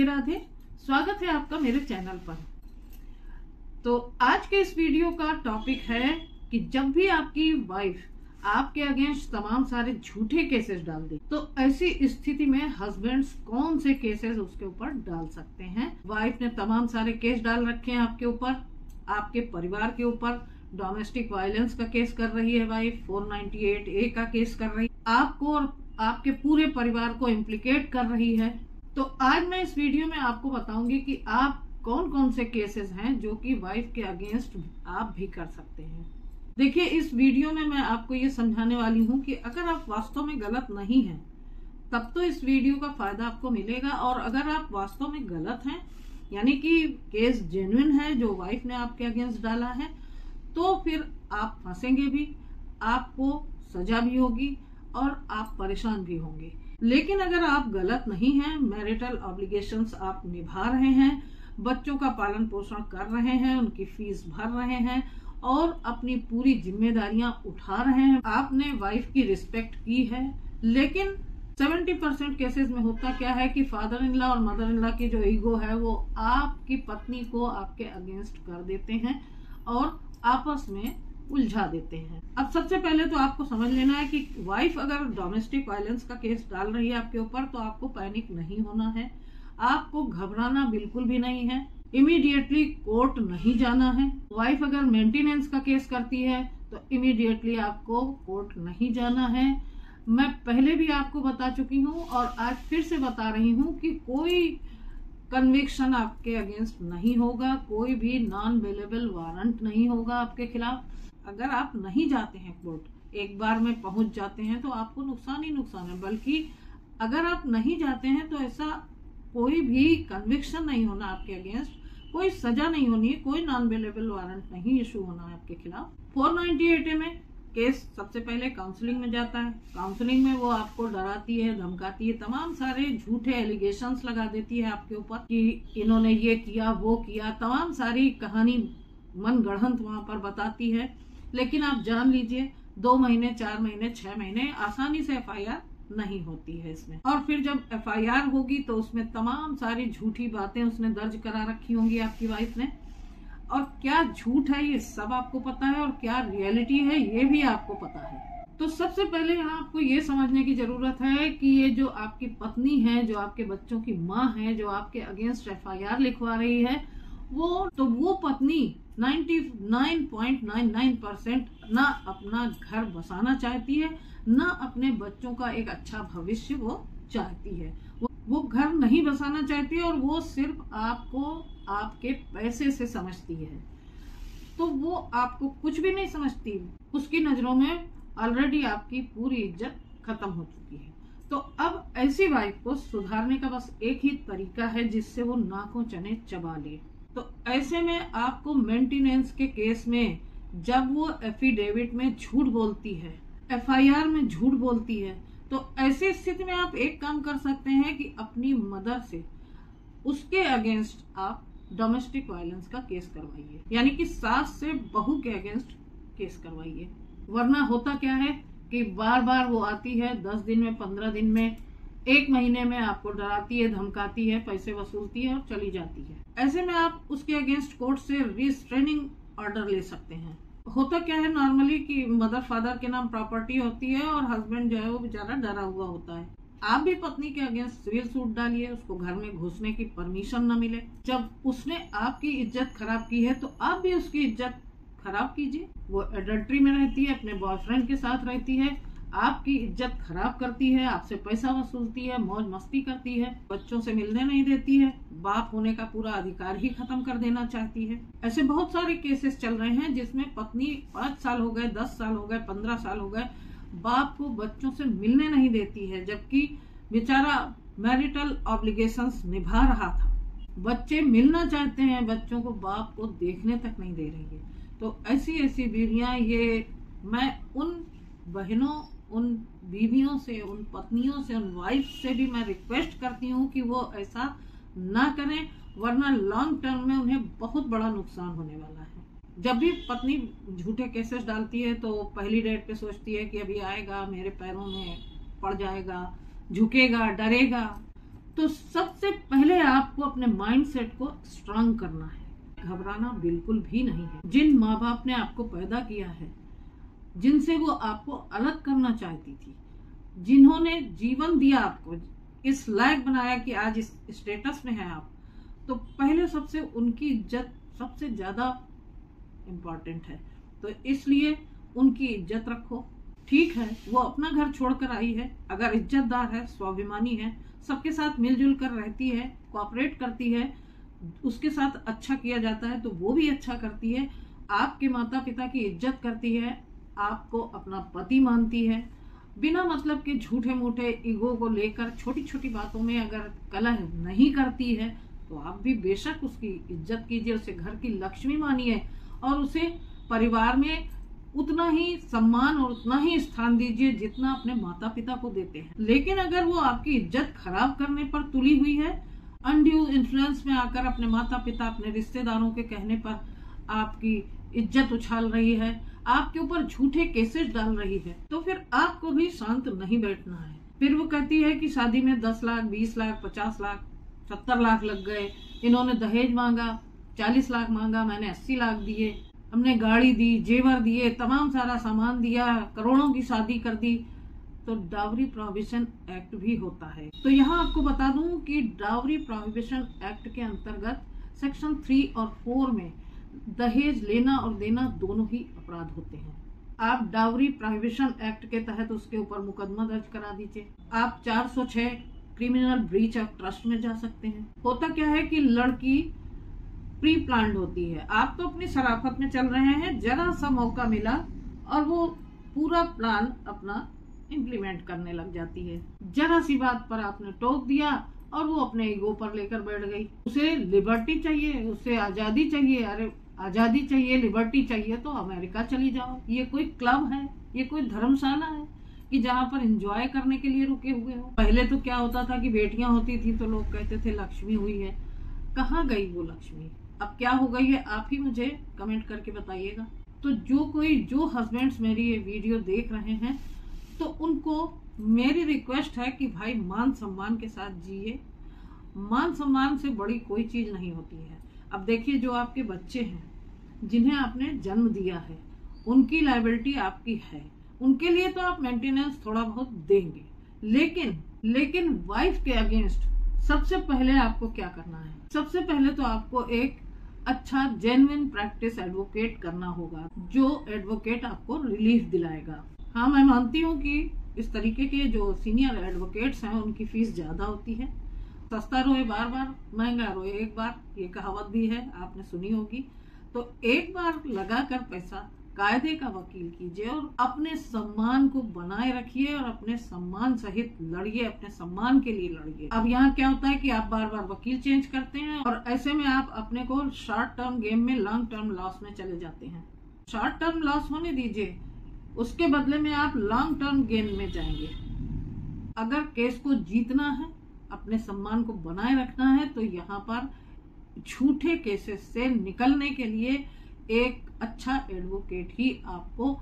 राधे राधे। स्वागत है आपका मेरे चैनल पर। तो आज के इस वीडियो का टॉपिक है कि जब भी आपकी वाइफ आपके अगेंस्ट तमाम सारे झूठे केसेस डाल दे तो ऐसी स्थिति में हस्बैंड्स कौन से केसेस उसके ऊपर डाल सकते हैं। वाइफ ने तमाम सारे केस डाल रखे हैं आपके ऊपर, आपके परिवार के ऊपर। डोमेस्टिक वायलेंस का केस कर रही है वाइफ, 498A का केस कर रही है, आपको और आपके पूरे परिवार को इम्प्लीकेट कर रही है। तो आज मैं इस वीडियो में आपको बताऊंगी कि आप कौन कौन से केसेस हैं जो कि वाइफ के अगेंस्ट आप भी कर सकते हैं। देखिए, इस वीडियो में मैं आपको ये समझाने वाली हूँ कि अगर आप वास्तव में गलत नहीं हैं तब तो इस वीडियो का फायदा आपको मिलेगा, और अगर आप वास्तव में गलत हैं यानी कि केस जेन्युइन है जो वाइफ ने आपके अगेंस्ट डाला है, तो फिर आप फंसेंगे भी, आपको सजा भी होगी और आप परेशान भी होंगे। लेकिन अगर आप गलत नहीं हैं, मैरिटल ऑब्लिगेशंस आप निभा रहे हैं, बच्चों का पालन पोषण कर रहे हैं, उनकी फीस भर रहे हैं और अपनी पूरी जिम्मेदारियां उठा रहे हैं, आपने वाइफ की रिस्पेक्ट की है। लेकिन 70% केसेस में होता क्या है कि फादर इन लॉ और मदर इन लॉ की जो ईगो है वो आपकी पत्नी को आपके अगेंस्ट कर देते हैं और आपस में उलझा देते हैं। अब सबसे पहले तो आपको समझ लेना है कि वाइफ अगर डोमेस्टिक वायलेंस का केस डाल रही है आपके ऊपर तो आपको पैनिक नहीं होना है, आपको घबराना बिल्कुल भी नहीं है, इमीडिएटली कोर्ट नहीं जाना है। वाइफ अगर मेंटेनेंस का केस करती है तो इमीडिएटली आपको कोर्ट नहीं जाना है। मैं पहले भी आपको बता चुकी हूँ और आज फिर से बता रही हूँ कि कोई कन्विक्शन आपके अगेंस्ट नहीं होगा, कोई भी नॉन अवेलेबल वारंट नहीं होगा आपके खिलाफ। अगर आप नहीं जाते हैं कोर्ट, एक बार में पहुंच जाते हैं तो आपको नुकसान ही नुकसान है, बल्कि अगर आप नहीं जाते हैं तो ऐसा कोई भी कन्विक्शन नहीं होना आपके अगेंस्ट, कोई सजा नहीं होनी है, कोई नॉन अवेलेबल वारंट नहीं इशू होना है आपके खिलाफ। 498A में केस सबसे पहले काउंसलिंग में जाता है। काउंसलिंग में वो आपको डराती है, धमकाती है, तमाम सारे झूठे एलिगेशंस लगा देती है आपके ऊपर कि इन्होंने ये किया वो किया, तमाम सारी कहानी मन गढ़ंत वहां पर बताती है। लेकिन आप जान लीजिए 2 महीने 4 महीने 6 महीने आसानी से FIR नहीं होती है इसमें, और फिर जब FIR होगी तो उसमें तमाम सारी झूठी बातें उसने दर्ज करा रखी होंगी आपकी वाइफ ने, और क्या झूठ है ये सब आपको पता है और क्या रियलिटी है ये भी आपको पता है। तो सबसे पहले यहाँ आपको ये समझने की जरूरत है कि ये जो आपकी पत्नी है, जो आपके बच्चों की माँ है, जो आपके अगेंस्ट FIR लिखवा रही है, वो पत्नी 99.99% ना अपना घर बसाना चाहती है, ना अपने बच्चों का एक अच्छा भविष्य वो चाहती है। वो घर नहीं बसाना चाहती है और वो सिर्फ आपको आपके पैसे से समझती है। तो वो आपको कुछ भी नहीं समझती, उसकी नजरों में ऑलरेडी आपकी पूरी इज्जत खत्म हो चुकी है। तो अब ऐसी वाइफ को सुधारने का बस एक ही तरीका है जिससे वो नाकों चने चबा ले। तो ऐसे में आपको मेंटेनेंस के केस में जब वो एफिडेविट में झूठ बोलती है, FIR में झूठ बोलती है, तो ऐसी स्थिति में आप एक काम कर सकते हैं कि अपनी मदर से उसके अगेंस्ट आप डोमेस्टिक वायलेंस का केस करवाइए, यानी कि सास से बहू के अगेंस्ट केस करवाइए। वरना होता क्या है कि बार बार वो आती है, 10 दिन में, 15 दिन में, 1 महीने में आपको डराती है, धमकाती है, पैसे वसूलती है और चली जाती है। ऐसे में आप उसके अगेंस्ट कोर्ट से रिस्ट्रेनिंग ऑर्डर ले सकते हैं। होता क्या है नॉर्मली कि मदर फादर के नाम प्रॉपर्टी होती है और हस्बैंड जो है वो बेचारा डरा हुआ होता है। आप भी पत्नी के अगेंस्ट सिविल सूट डालिए, उसको घर में घुसने की परमिशन न मिले। जब उसने आपकी इज्जत खराब की है तो आप भी उसकी इज्जत खराब कीजिए। वो एडल्ट्री में रहती है, अपने बॉयफ्रेंड के साथ रहती है, आपकी इज्जत खराब करती है, आपसे पैसा वसूलती है, मौज मस्ती करती है, बच्चों से मिलने नहीं देती है, बाप होने का पूरा अधिकार ही खत्म कर देना चाहती है। ऐसे बहुत सारे केसेस चल रहे हैं जिसमें पत्नी 5 साल हो गए, 10 साल हो गए, 15 साल हो गए, बाप को बच्चों से मिलने नहीं देती है, जबकि बेचारा मैरिटल ऑब्लिगेशंस निभा रहा था। बच्चे मिलना चाहते हैं, बच्चों को बाप को देखने तक नहीं दे रही है। तो ऐसी बीवियां, ये मैं उन बहनों, उन बीवियों से, उन पत्नियों से, उन वाइफ से भी मैं रिक्वेस्ट करती हूँ कि वो ऐसा ना करें, वरना लॉन्ग टर्म में उन्हें बहुत बड़ा नुकसान होने वाला है। जब भी पत्नी झूठे केसेस डालती है तो पहली डेट पे सोचती है कि अभी आएगा, मेरे पैरों में पड़ जाएगा, झुकेगा, डरेगा, तो सबसे पहले आपको अपने माइंडसेट को स्ट्रांग करना है। घबराना बिल्कुल भी नहीं है। जिन माँ बाप ने आपको पैदा किया है, जिनसे वो आपको अलग करना चाहती थी, जिन्होंने जीवन दिया आपको, इस लायक बनाया कि आज इस स्टेटस में है आप, तो पहले सबसे उनकी इज्जत सबसे ज्यादा इम्पोर्टेंट है। तो इसलिए उनकी इज्जत रखो। ठीक है, वो अपना घर छोड़कर आई है, अगर इज्जतदार है, स्वाभिमानी है, सबके साथ मिलजुल कर रहती है, कोऑपरेट करती है, उसके साथ अच्छा किया जाता है तो वो भी अच्छा करती है, आपके माता पिता की इज्जत करती है, आपको अपना पति मानती है, बिना मतलब के झूठे मूठे ईगो को लेकर छोटी छोटी बातों में अगर कलह नहीं करती है, तो आप भी बेशक उसकी इज्जत कीजिए, उसे घर की लक्ष्मी मानिए और उसे परिवार में उतना ही सम्मान और उतना ही स्थान दीजिए जितना अपने माता पिता को देते हैं। लेकिन अगर वो आपकी इज्जत खराब करने पर तुली हुई है, अनड्यू इन्फ्लुएंस में आकर अपने माता पिता, अपने रिश्तेदारों के कहने पर आपकी इज्जत उछाल रही है, आपके ऊपर झूठे केसेस डाल रही है, तो फिर आपको भी शांत नहीं बैठना है। फिर वो कहती है कि शादी में 10 लाख, 20 लाख, 50 लाख, 70 लाख लग गए, इन्होंने दहेज मांगा, 40 लाख मांगा, मैंने 80 लाख दिए, हमने गाड़ी दी, जेवर दिए, तमाम सारा सामान दिया, करोड़ों की शादी कर दी। तो डावरी प्रोहिबिशन एक्ट भी होता है। तो यहाँ आपको बता दूं कि डावरी प्रोहिबिशन एक्ट के अंतर्गत सेक्शन 3 और 4 में दहेज लेना और देना दोनों ही अपराध होते हैं। आप डावरी प्रोहिबिशन एक्ट के तहत उसके ऊपर मुकदमा दर्ज करा दीजिए। आप 406 क्रिमिनल ब्रीच ऑफ ट्रस्ट में जा सकते हैं। होता क्या है कि लड़की प्री प्लान्ड होती है, आप तो अपनी शराफत में चल रहे हैं, जरा सा मौका मिला और वो पूरा प्लान अपना इम्प्लीमेंट करने लग जाती है। जरा सी बात पर आपने टोक दिया और वो अपने ईगो पर लेकर बैठ गई। उसे लिबर्टी चाहिए, उसे आजादी चाहिए। अरे आजादी चाहिए, लिबर्टी चाहिए तो अमेरिका चली जाओ। ये कोई क्लब है, ये कोई धर्मशाला है कि जहाँ पर एंजॉय करने के लिए रुके हुए हो। पहले तो क्या होता था कि बेटियां होती थी तो लोग कहते थे लक्ष्मी हुई है। कहाँ गई वो लक्ष्मी? अब क्या हो गई है, आप ही मुझे कमेंट करके बताइएगा। तो जो हस्बैंड्स मेरी ये वीडियो देख रहे हैं, तो उनको मेरी रिक्वेस्ट है कि भाई मान सम्मान के साथ जिए। मान सम्मान से बड़ी कोई चीज नहीं होती है। अब देखिए, जो आपके बच्चे हैं, जिन्हें आपने जन्म दिया है, उनकी लायबिलिटी आपकी है, उनके लिए तो आप मेंटेनेंस थोड़ा बहुत देंगे, लेकिन वाइफ के अगेंस्ट सबसे पहले आपको क्या करना है? सबसे पहले तो आपको एक अच्छा जेन्युइन प्रैक्टिस एडवोकेट करना होगा, जो एडवोकेट आपको रिलीफ दिलाएगा। हाँ, मैं मानती हूँ कि इस तरीके के जो सीनियर एडवोकेट्स हैं उनकी फीस ज्यादा होती है। सस्ता रोए बार बार, महंगा रोए एक बार, ये कहावत भी है, आपने सुनी होगी। तो एक बार लगाकर पैसा कायदे का वकील कीजिए और अपने सम्मान को बनाए रखिए और अपने सम्मान सहित लड़िए, अपने सम्मान के लिए लड़िए। अब यहाँ क्या होता है कि आप बार बार वकील चेंज करते हैं और ऐसे में आप अपने को शॉर्ट टर्म गेम में लॉन्ग टर्म लॉस में चले जाते हैं। शॉर्ट टर्म लॉस होने दीजिए, उसके बदले में आप लॉन्ग टर्म गेन में जाएंगे। अगर केस को जीतना है, अपने सम्मान को बनाए रखना है, तो यहाँ पर झूठे केसेस से निकलने के लिए एक अच्छा एडवोकेट ही आपको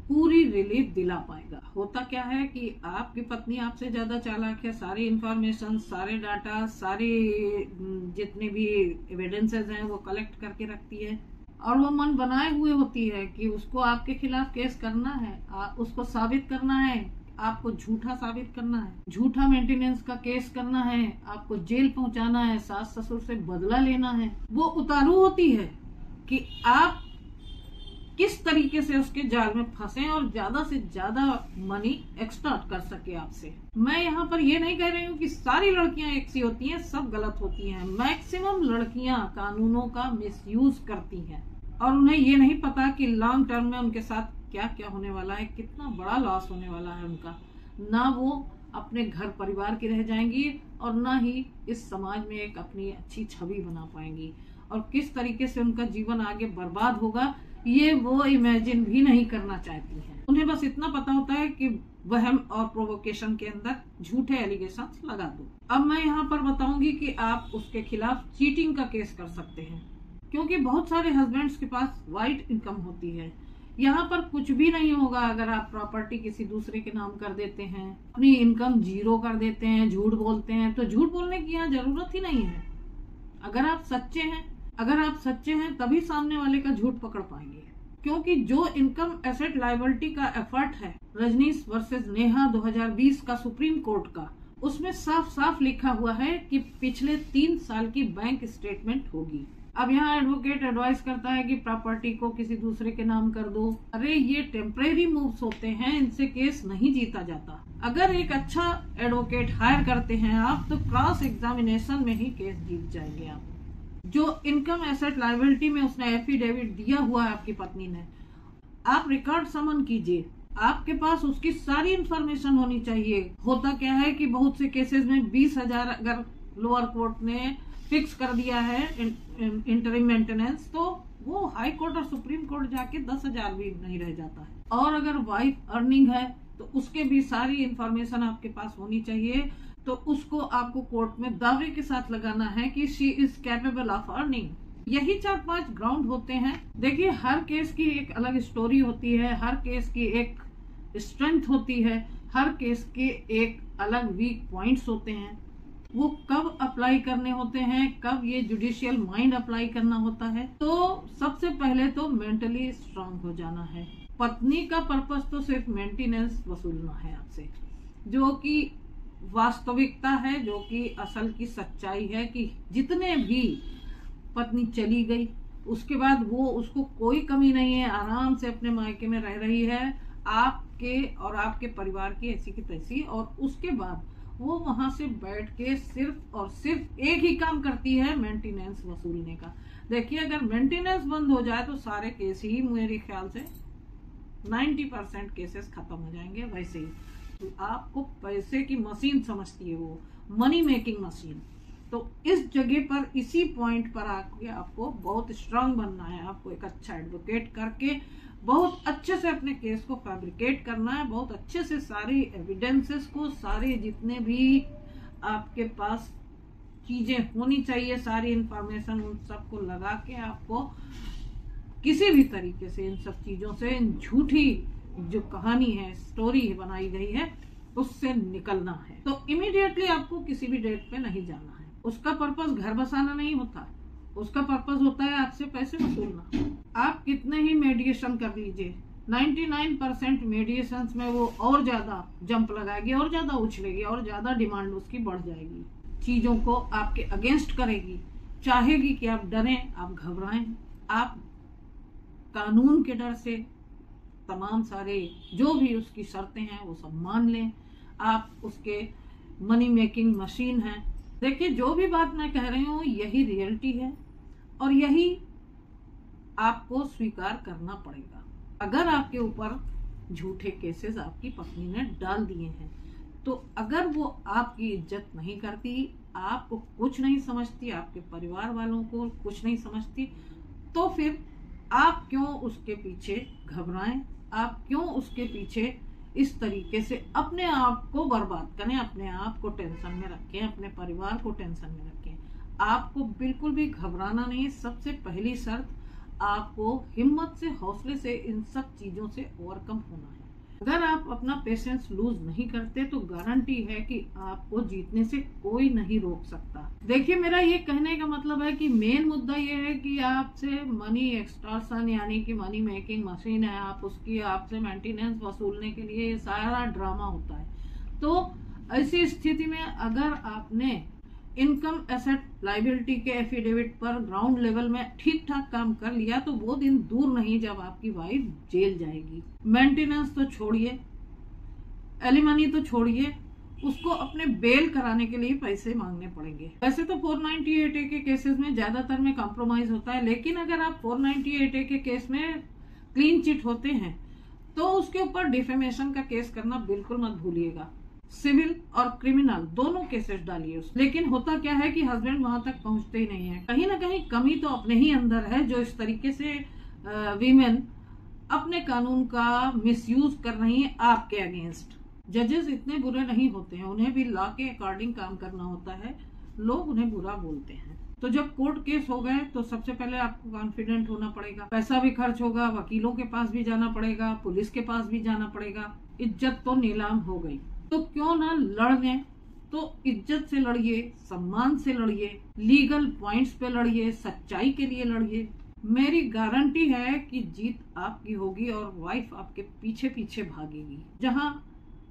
पूरी रिलीफ दिला पाएगा। होता क्या है कि आपकी पत्नी आपसे ज्यादा चालाक है, सारी इंफॉर्मेशन, सारे डाटा, सारे जितने भी एविडेंसेस हैं वो कलेक्ट करके रखती है और वो मन बनाए हुए होती है कि उसको आपके खिलाफ केस करना है, उसको साबित करना है, आपको झूठा साबित करना है, झूठा मेंटेनेंस का केस करना है, आपको जेल पहुंचाना है, सास ससुर से बदला लेना है। वो उतारू होती है कि आप किस तरीके से उसके जाल में फंसे और ज्यादा से ज्यादा मनी एक्सटॉर्ट कर सके आपसे। मैं यहाँ पर ये नहीं कह रही हूँ कि सारी लड़कियां एक सी होती हैं, सब गलत होती हैं। मैक्सिमम लड़कियां कानूनों का मिसयूज करती हैं और उन्हें ये नहीं पता कि लॉन्ग टर्म में उनके साथ क्या क्या होने वाला है, कितना बड़ा लॉस होने वाला है उनका। ना वो अपने घर परिवार की रह जाएंगी और ना ही इस समाज में एक अपनी अच्छी छवि बना पाएंगी, और किस तरीके से उनका जीवन आगे बर्बाद होगा ये वो इमेजिन भी नहीं करना चाहती हैं। उन्हें बस इतना पता होता है कि वहम और प्रोवोकेशन के अंदर झूठे एलिगेशंस लगा दो। अब मैं यहाँ पर बताऊंगी कि आप उसके खिलाफ चीटिंग का केस कर सकते हैं, क्योंकि बहुत सारे हस्बैंड्स के पास वाइट इनकम होती है यहाँ पर कुछ भी नहीं होगा अगर आप प्रॉपर्टी किसी दूसरे के नाम कर देते हैं, अपनी इनकम जीरो कर देते हैं, झूठ बोलते हैं। तो झूठ बोलने की यहाँ जरूरत ही नहीं है। अगर आप सच्चे हैं तभी सामने वाले का झूठ पकड़ पाएंगे। क्योंकि जो इनकम एसेट लायबिलिटी का एफर्ट है रजनीश वर्सेस नेहा 2020 का सुप्रीम कोर्ट का, उसमें साफ साफ लिखा हुआ है कि पिछले 3 साल की बैंक स्टेटमेंट होगी। अब यहाँ एडवोकेट एडवाइस करता है कि प्रॉपर्टी को किसी दूसरे के नाम कर दो। अरे ये टेम्परेरी मूव्स होते हैं, इनसे केस नहीं जीता जाता। अगर एक अच्छा एडवोकेट हायर करते हैं आप तो क्रॉस एग्जामिनेशन में ही केस जीत जाएंगे आप। जो इनकम एसेट लायबिलिटी में उसने एफिडेविट दिया हुआ है आपकी पत्नी ने, आप रिकॉर्ड समन कीजिए, आपके पास उसकी सारी इंफॉर्मेशन होनी चाहिए। होता क्या है कि बहुत से केसेस में 20,000 अगर लोअर कोर्ट ने फिक्स कर दिया है इंटरिम मेंटेनेंस, तो वो हाई कोर्ट और सुप्रीम कोर्ट जाके 10,000 भी नहीं रह जाता है। और अगर वाइफ अर्निंग है तो उसके भी सारी इंफॉर्मेशन आपके पास होनी चाहिए। तो उसको आपको कोर्ट में दावे के साथ लगाना है कि she is capable of earning. यही 4-5 ग्राउंड होते हैं। देखिए, हर केस की एक अलग स्टोरी होती है, हर केस की एक स्ट्रेंथ होती है, हर केस के एक अलग वीक पॉइंट्स होते हैं। वो कब अप्लाई करने होते हैं, कब ये जुडिशियल माइंड अप्लाई करना होता है। तो सबसे पहले तो मेंटली स्ट्रांग हो जाना है। पत्नी का पर्पस तो सिर्फ मेंटेनेंस वसूलना है आपसे, जो कि वास्तविकता है, जो कि असल की सच्चाई है कि जितने भी पत्नी चली गई उसके बाद वो उसको कोई कमी नहीं है, आराम से अपने मायके में रह रही है, आपके और आपके परिवार की ऐसी की तैसी। और उसके बाद वो वहां से बैठ के सिर्फ और सिर्फ एक ही काम करती है, मेंटेनेंस वसूलने का। देखिए, अगर मेंटेनेंस बंद हो जाए तो सारे केस ही मेरे ख्याल से 90% केसेस खत्म हो जाएंगे। वैसे ही तो आपको पैसे की मशीन समझती है वो, मनी मेकिंग मशीन। तो इस जगह पर, इसी पॉइंट पर आके आपको बहुत स्ट्रांग बनना है। आपको एक अच्छा एडवोकेट करके बहुत अच्छे से अपने केस को फैब्रिकेट करना है, बहुत अच्छे से सारी एविडेंसेस को, सारे जितने भी आपके पास चीजें होनी चाहिए, सारी इंफॉर्मेशन उन सबको लगा के आपको किसी भी तरीके से इन सब चीजों से, इन झूठी जो कहानी है, स्टोरी बनाई गई है, उससे निकलना है। तो इमीडिएटली आपको किसी भी डेट पे नहीं जाना है। उसका पर्पस घर बसाना नहीं होता, उसका पर्पस होता है आपसे पैसे वसूलना। आप कितने ही मेडिएशन कर लीजिए, 99% मेडिएशन में वो और ज्यादा जंप लगाएगी, और ज्यादा उछलेगी, और ज्यादा डिमांड उसकी बढ़ जाएगी, चीजों को आपके अगेंस्ट करेगी, चाहेगी कि आप डरें, आप घबराएं, आप कानून के डर से तमाम सारे जो भी उसकी शर्तें हैं वो सब मान लें। आप उसके मनी मेकिंग मशीन हैं। देखिए, जो भी बात मैं कह रही हूँ यही रियलिटी है और यही आपको स्वीकार करना पड़ेगा। अगर आपके ऊपर झूठे केसेस आपकी पत्नी ने डाल दिए हैं, तो अगर वो आपकी इज्जत नहीं करती, आपको कुछ नहीं समझती, आपके परिवार वालों को कुछ नहीं समझती, तो फिर आप क्यों उसके पीछे घबराएं, आप क्यों उसके पीछे इस तरीके से अपने आप को बर्बाद करें, अपने आप को टेंशन में रखें, अपने परिवार को टेंशन में रखें। आपको बिल्कुल भी घबराना नहीं। सबसे पहली शर्त, आपको हिम्मत से, हौसले से इन सब चीजों से ओवरकम होना है। अगर आप अपना पेशेंस लूज नहीं करते तो गारंटी है कि आपको जीतने से कोई नहीं रोक सकता। देखिए, मेरा ये कहने का मतलब है कि मेन मुद्दा ये है कि आपसे मनी एक्सटॉर्शन यानी कि मनी मेकिंग मशीन है, आप उसकी आपसे मेंटेनेंस वसूलने के लिए ये सारा ड्रामा होता है। तो ऐसी स्थिति में अगर आपने इनकम एसेट लायबिलिटी के एफिडेविट पर ग्राउंड लेवल में ठीक ठाक काम कर लिया तो वो दिन दूर नहीं जब आपकी वाइफ जेल जाएगी। मेंटेनेंस तो छोड़िए, एलिमनी तो छोड़िए, उसको अपने बेल कराने के लिए पैसे मांगने पड़ेंगे। वैसे तो 498A के केसेस में ज्यादातर में कॉम्प्रोमाइज होता है, लेकिन अगर आप 498A के केस में क्लीन चिट होते हैं तो उसके ऊपर डिफेमेशन का केस करना बिल्कुल मत भूलिएगा। सिविल और क्रिमिनल दोनों केसेस डालिए। लेकिन होता क्या है कि हस्बैंड वहां तक पहुंचते ही नहीं है। कहीं ना कहीं कमी तो अपने ही अंदर है, जो इस तरीके से वीमेन अपने कानून का मिसयूज कर रही है आपके अगेंस्ट। जजेस इतने बुरे नहीं होते हैं, उन्हें भी लॉ के अकॉर्डिंग काम करना होता है, लोग उन्हें बुरा बोलते हैं। तो जब कोर्ट केस हो गए तो सबसे पहले आपको कॉन्फिडेंट होना पड़ेगा, पैसा भी खर्च होगा, वकीलों के पास भी जाना पड़ेगा, पुलिस के पास भी जाना पड़ेगा, इज्जत तो नीलाम हो गई। तो क्यों ना लड़ लें, तो इज्जत से लड़िए, सम्मान से लड़िए, लीगल पॉइंट्स पे लड़िए, सच्चाई के लिए लड़िए। मेरी गारंटी है कि जीत आपकी होगी और वाइफ आपके पीछे पीछे भागेगी। जहां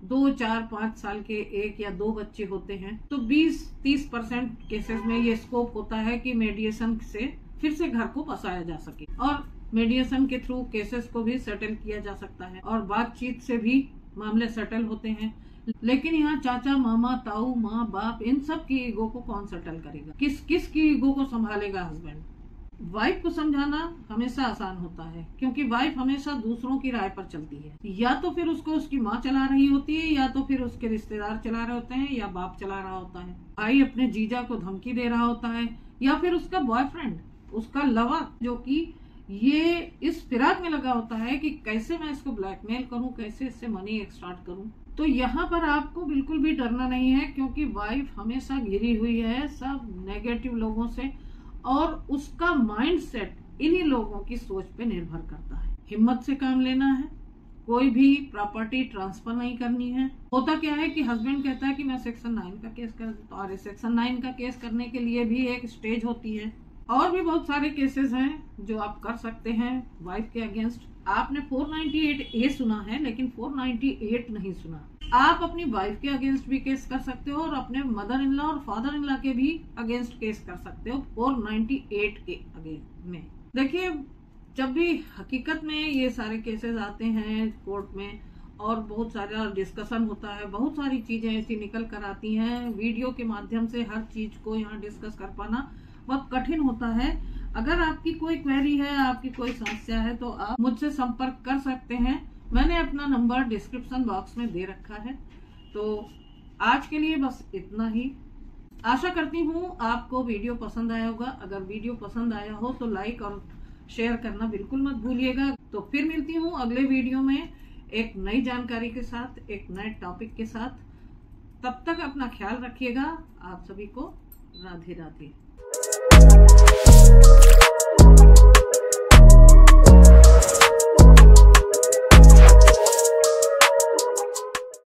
2, 4, 5 साल के 1 या 2 बच्चे होते हैं तो 20-30% केसेस में ये स्कोप होता है कि मीडिएशन से फिर से घर को बसाया जा सके और मीडिएशन के थ्रू केसेस को भी सेटल किया जा सकता है और बातचीत से भी मामले सेटल होते हैं। लेकिन यहाँ चाचा, मामा, ताऊ, माँ, बाप, इन सब की ईगो को कौन सेटल करेगा? किस की ईगो को संभालेगा हस्बैंड? वाइफ को समझाना हमेशा आसान होता है क्योंकि वाइफ हमेशा दूसरों की राय पर चलती है। या तो फिर उसको उसकी माँ चला रही होती है, या तो फिर उसके रिश्तेदार चला रहे होते हैं, या बाप चला रहा होता है, भाई अपने जीजा को धमकी दे रहा होता है, या फिर उसका बॉयफ्रेंड, उसका लवर, जो कि ये इस फिराक में लगा होता है कि कैसे मैं इसको ब्लैकमेल करूं, कैसे इससे मनी एक्सट्रैक्ट करूं। तो यहाँ पर आपको बिल्कुल भी डरना नहीं है क्योंकि वाइफ हमेशा घिरी हुई है सब नेगेटिव लोगों से और उसका माइंडसेट इन्हीं लोगों की सोच पे निर्भर करता है। हिम्मत से काम लेना है, कोई भी प्रॉपर्टी ट्रांसफर नहीं करनी है। होता क्या है कि हस्बैंड कहता है कि मैं सेक्शन 9 का केस कर देता हूं, और सेक्शन 9 का केस करने के लिए भी एक स्टेज होती है और भी बहुत सारे केसेस हैं जो आप कर सकते हैं वाइफ के अगेंस्ट। आपने 498A सुना है लेकिन 498 नहीं सुना। आप अपनी वाइफ के अगेंस्ट भी केस कर सकते हो और अपने मदर इन लॉ और फादर इन लॉ के भी अगेंस्ट केस कर सकते हो 498A में। देखिए, जब भी हकीकत में ये सारे केसेस आते हैं कोर्ट में और बहुत सारा डिस्कशन होता है, बहुत सारी चीजें ऐसी निकल कर आती हैं, वीडियो के माध्यम से हर चीज को यहाँ डिस्कस कर पाना बहुत कठिन होता है। अगर आपकी कोई क्वेरी है, आपकी कोई समस्या है तो आप मुझसे संपर्क कर सकते हैं। मैंने अपना नंबर डिस्क्रिप्शन बॉक्स में दे रखा है। तो आज के लिए बस इतना ही। आशा करती हूँ आपको वीडियो पसंद आया होगा। अगर वीडियो पसंद आया हो तो लाइक और शेयर करना बिल्कुल मत भूलिएगा। तो फिर मिलती हूँ अगले वीडियो में एक नई जानकारी के साथ, एक नए टॉपिक के साथ। तब तक अपना ख्याल रखिएगा। आप सभी को राधे राधे।